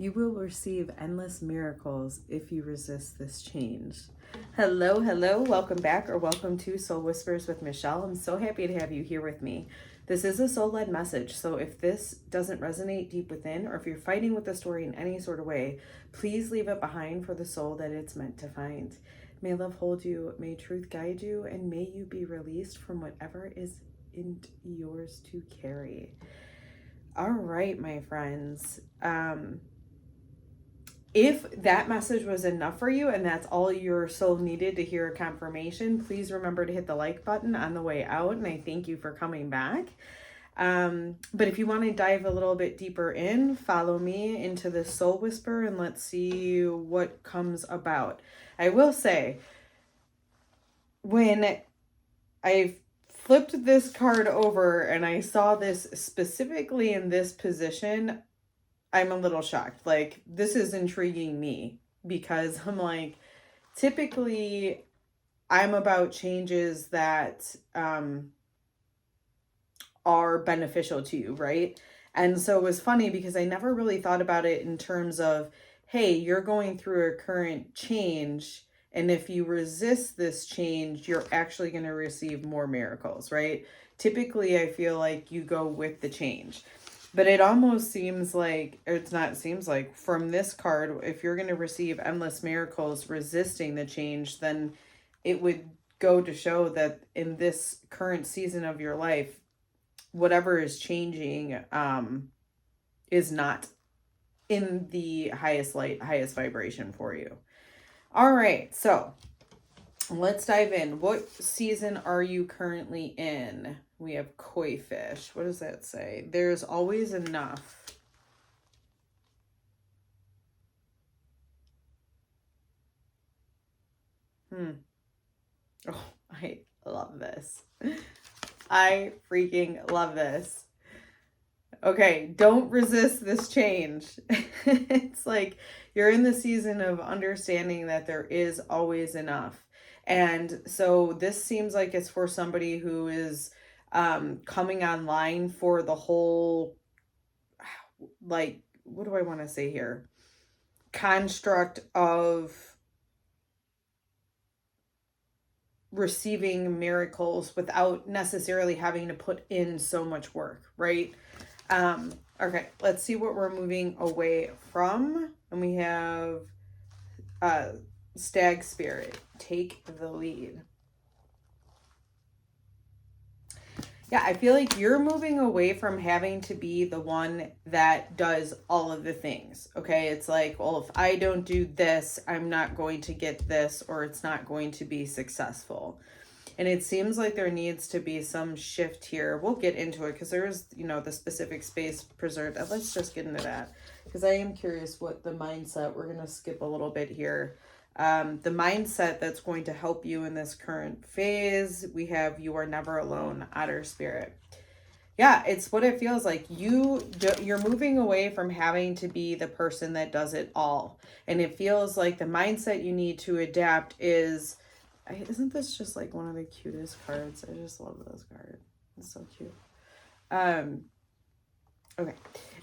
You will receive endless miracles if you resist this change. Hello, hello. Welcome back or welcome to Soul Whispers with Michelle. I'm so happy to have you here with me. This is a soul-led message, so if this doesn't resonate deep within, or if you're fighting with the story in any sort of way, please leave it behind for the soul that it's meant to find. May love hold you, may truth guide you, and may you be released from whatever is yours to carry. All right, my friends. If that message was enough for you and that's all your soul needed to hear a confirmation, please remember to hit the like button on the way out. And I thank you for coming back. But if you want to dive a little bit deeper in, follow me into this soul whisper and let's see what comes about. I will say, when I flipped this card over and I saw this specifically in this position, I'm a little shocked. Like, this is intriguing me because I'm like, typically I'm about changes that are beneficial to you, right? And so it was funny because I never really thought about it in terms of, hey, you're going through a current change, and if you resist this change, you're actually going to receive more miracles, right? Typically, I feel like you go with the change. But it almost seems like, or it's not seems like, from this card, if you're going to receive endless miracles resisting the change, then it would go to show that in this current season of your life, whatever is changing is not in the highest light, highest vibration for you. All right, so let's dive in. What season are you currently in? We have koi fish. What does that say? There's always enough. Oh, I love this. I freaking love this. Okay, don't resist this change. It's like you're in the season of understanding that there is always enough. And so this seems like it's for somebody who is coming online for the whole, like, what do I want to say here? Construct of receiving miracles without necessarily having to put in so much work, right? Okay, let's see what we're moving away from. And we have stag spirit, take the lead. Yeah, I feel like you're moving away from having to be the one that does all of the things, okay? It's like, well, if I don't do this, I'm not going to get this, or it's not going to be successful. And it seems like there needs to be some shift here. We'll get into it because there's, the specific space preserved. Let's just get into that because I am curious what the mindset, we're going to skip a little bit here. The mindset that's going to help you in this current phase, we have you are never alone, otter spirit. Yeah, it's what it feels like. You're moving away from having to be the person that does it all. And it feels like the mindset you need to adapt is, isn't this just like one of the cutest cards? I just love this card. It's so cute. Okay.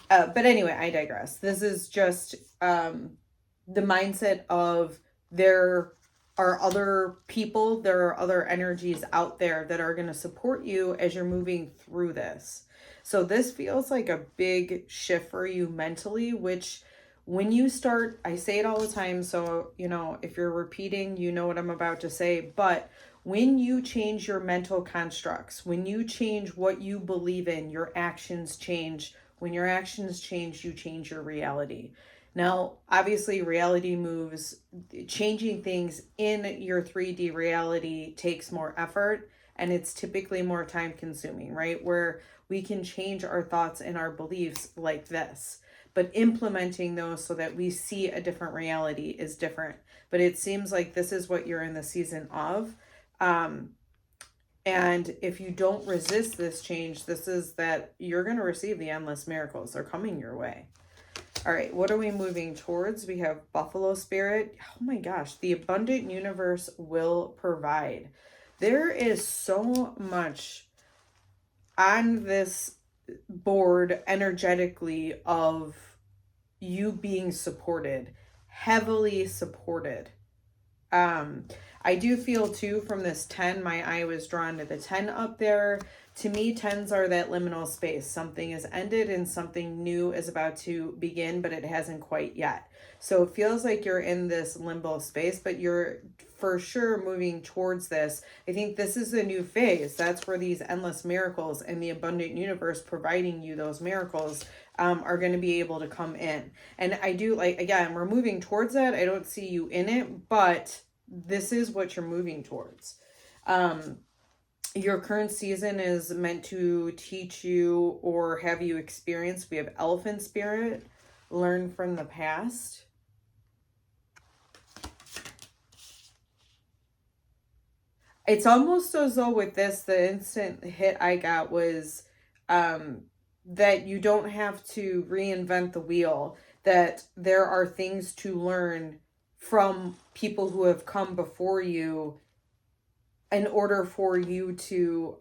But anyway, I digress. This is just the mindset of there are other people, there are other energies out there that are going to support you as you're moving through this. So this feels like a big shift for you mentally, which when you start, I say it all the time, so, if you're repeating, you know what I'm about to say, but when you change your mental constructs, when you change what you believe in, your actions change. When your actions change, you change your reality. Now, obviously, reality moves. Changing things in your 3D reality takes more effort, and it's typically more time consuming, right? Where we can change our thoughts and our beliefs like this, but implementing those so that we see a different reality is different. But it seems like this is what you're in the season of. And if you don't resist this change, this is that you're going to receive the endless miracles. They're coming your way. All right, what are we moving towards? We have buffalo spirit. Oh my gosh, the abundant universe will provide. There is so much on this board energetically of you being supported, heavily supported. I do feel too from this 10, my eye was drawn to the 10 up there. To me, 10s are that liminal space. Something is ended and something new is about to begin, but it hasn't quite yet. So it feels like you're in this limbo space, but you're for sure moving towards this. I think this is a new phase. That's where these endless miracles and the abundant universe providing you those miracles are going to be able to come in. And I do, like, again, we're moving towards that. I don't see you in it, but this is what you're moving towards. Your current season is meant to teach you or have you experience. We have elephant spirit, learn from the past. It's almost as though with this, the instant hit I got was that you don't have to reinvent the wheel, that there are things to learn from people who have come before you in order for you to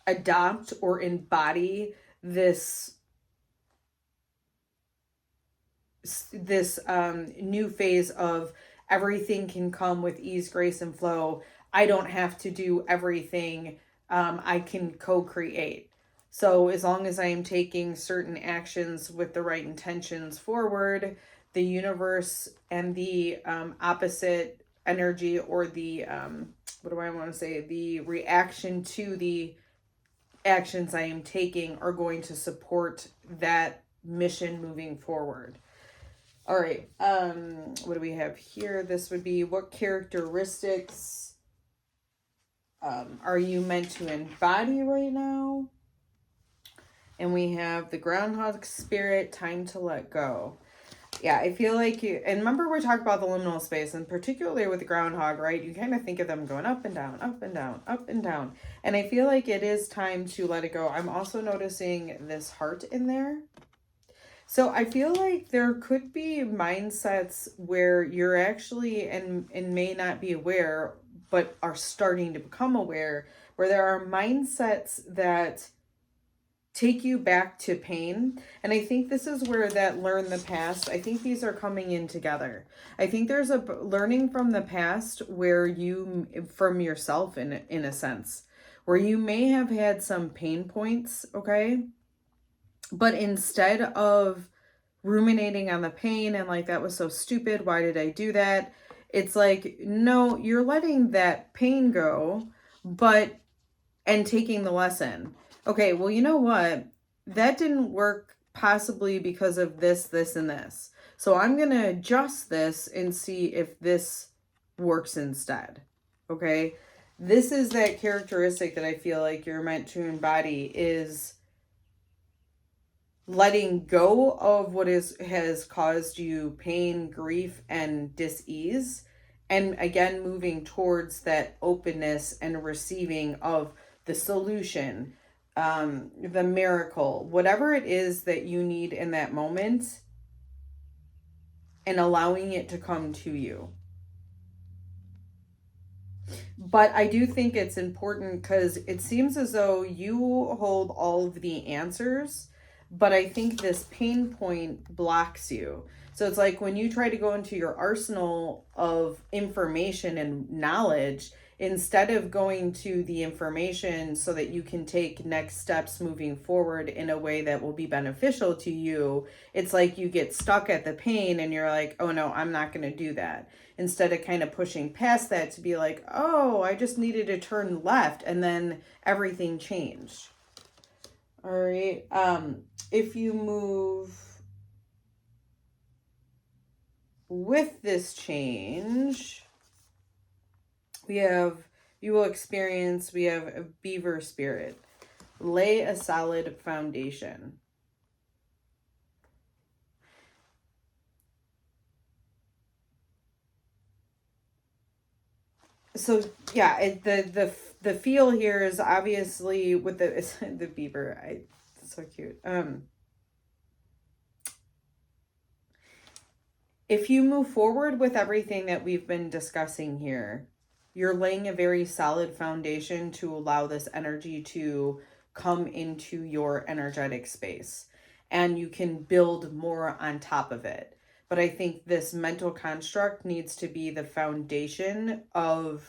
adopt or embody this new phase of everything can come with ease, grace, and flow. I don't have to do everything. I can co-create. So as long as I am taking certain actions with the right intentions forward, the universe and the opposite energy, or the, what do I want to say? The reaction to the actions I am taking are going to support that mission moving forward. All right. What do we have here? This would be, what characteristics are you meant to embody right now? And we have the groundhog spirit, time to let go. Yeah, I feel like you, and remember we're talking about the liminal space, and particularly with the groundhog, right? You kind of think of them going up and down, up and down, up and down. And I feel like it is time to let it go. I'm also noticing this heart in there. So I feel like there could be mindsets where you're actually, and may not be aware, but are starting to become aware, where there are mindsets that take you back to pain. And I think this is where that learn the past, I think these are coming in together. I think there's a learning from the past where you, from yourself in a sense, where you may have had some pain points, okay? But instead of ruminating on the pain and like, that was so stupid, why did I do that? It's like, no, you're letting that pain go, and taking the lesson. Okay, well, you know what? That didn't work possibly because of this, this, and this. So I'm going to adjust this and see if this works instead. Okay? This is that characteristic that I feel like you're meant to embody, is letting go of what has caused you pain, grief, and dis-ease. And again, moving towards that openness and receiving of the solution, the miracle, whatever it is that you need in that moment, and allowing it to come to you. But I do think it's important because it seems as though you hold all of the answers, but I think this pain point blocks you. So it's like when you try to go into your arsenal of information and knowledge, instead of going to the information so that you can take next steps moving forward in a way that will be beneficial to you, it's like you get stuck at the pain and you're like, oh no, I'm not going to do that. Instead of kind of pushing past that to be like, oh, I just needed to turn left, and then everything changed. All right. If you move with this change, we have, you will experience, we have a beaver spirit. Lay a solid foundation. So yeah, the feel here is obviously with the beaver. It's so cute. If you move forward with everything that we've been discussing here, you're laying a very solid foundation to allow this energy to come into your energetic space. and you can build more on top of it. But I think this mental construct needs to be the foundation of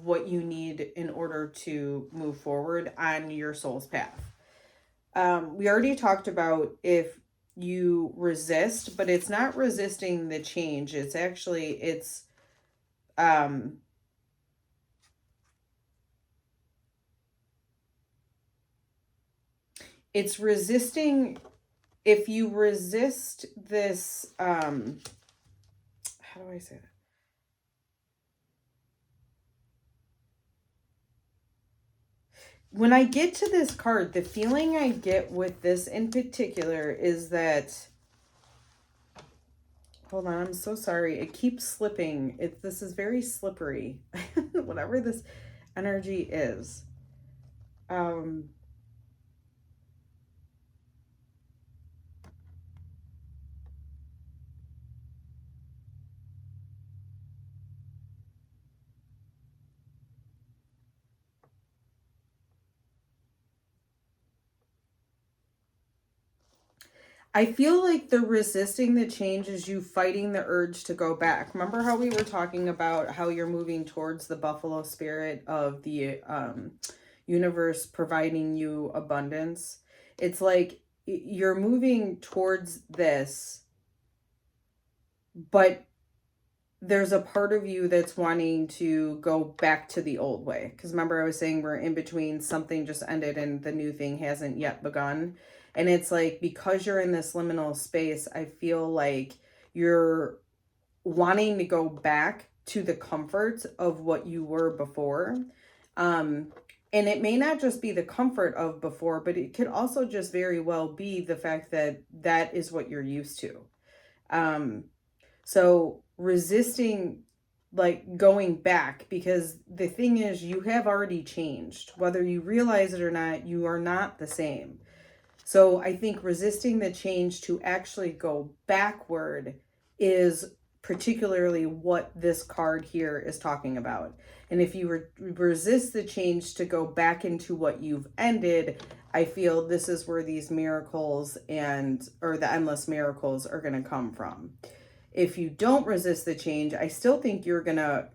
what you need in order to move forward on your soul's path. We already talked about if you resist, but it's not resisting the change. It's actually, it's resisting. If you resist this, how do I say that? When I get to this card, the feeling I get with this in particular is that, hold on, I'm so sorry. It keeps slipping. This is very slippery, whatever this energy is. I feel like the resisting the change is you fighting the urge to go back. Remember how we were talking about how you're moving towards the buffalo spirit of the universe providing you abundance? It's like you're moving towards this, but there's a part of you that's wanting to go back to the old way. Because remember I was saying we're in between, something just ended and the new thing hasn't yet begun. And it's like, because you're in this liminal space, I feel like you're wanting to go back to the comforts of what you were before. And it may not just be the comfort of before, but it could also just very well be the fact that that is what you're used to. So resisting like going back, because the thing is, you have already changed. Whether you realize it or not, you are not the same. So I think resisting the change to actually go backward is particularly what this card here is talking about. And if you resist the change to go back into what you've ended, I feel this is where these miracles or the endless miracles are going to come from. If you don't resist the change, I still think you're going to,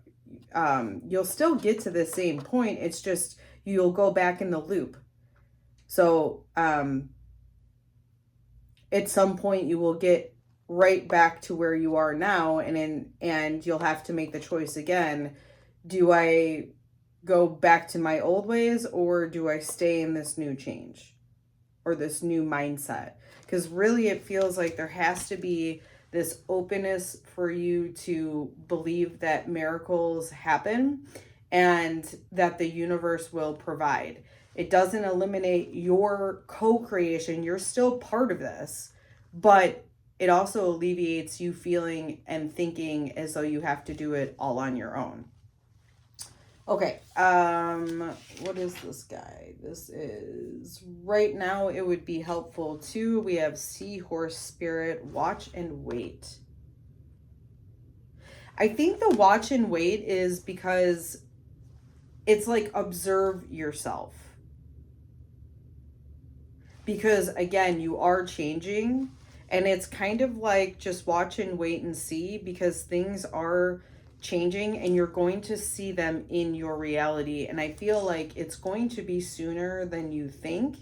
you'll still get to the same point. It's just, you'll go back in the loop. So, at some point you will get right back to where you are now, and you'll have to make the choice again. Do I go back to my old ways, or do I stay in this new change or this new mindset? Because really it feels like there has to be this openness for you to believe that miracles happen and that the universe will provide. It doesn't eliminate your co-creation. You're still part of this, but it also alleviates you feeling and thinking as though you have to do it all on your own. Okay, what is this guy? This is, right now it would be helpful too. We have seahorse spirit, watch and wait. I think the watch and wait is because it's like observe yourself. Because again, you are changing, and it's kind of like just watch and wait and see, because things are changing and you're going to see them in your reality. And I feel like it's going to be sooner than you think,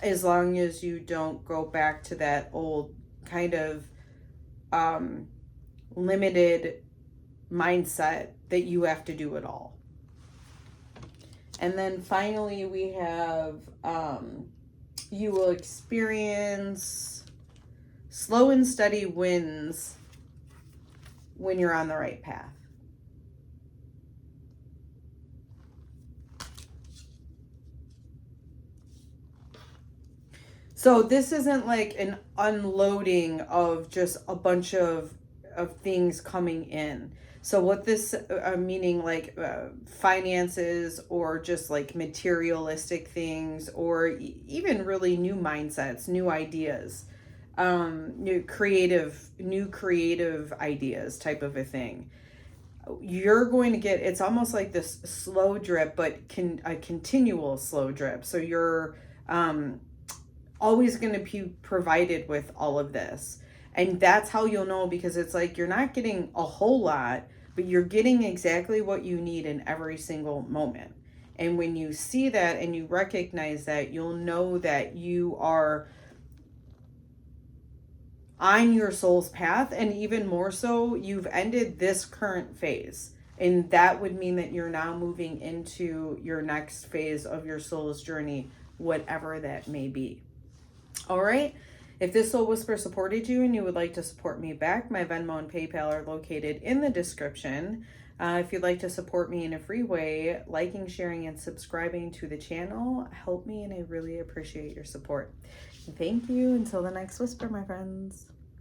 as long as you don't go back to that old kind of limited mindset that you have to do it all. And then finally we have you will experience slow and steady wins when you're on the right path. So this isn't like an unloading of just a bunch of things coming in. So what this meaning, like finances, or just like materialistic things, or even really new mindsets, new ideas, new creative ideas type of a thing. You're going to get, it's almost like this slow drip, but a continual slow drip. So you're always going to be provided with all of this. And that's how you'll know, because it's like you're not getting a whole lot, but you're getting exactly what you need in every single moment. And when you see that and you recognize that, you'll know that you are on your soul's path, and even more so, you've ended this current phase. And that would mean that you're now moving into your next phase of your soul's journey, whatever that may be. All right. If this soul whisper supported you and you would like to support me back, my Venmo and PayPal are located in the description. If you'd like to support me in a free way, liking, sharing, and subscribing to the channel help me, and I really appreciate your support. Thank you. Until the next whisper, my friends.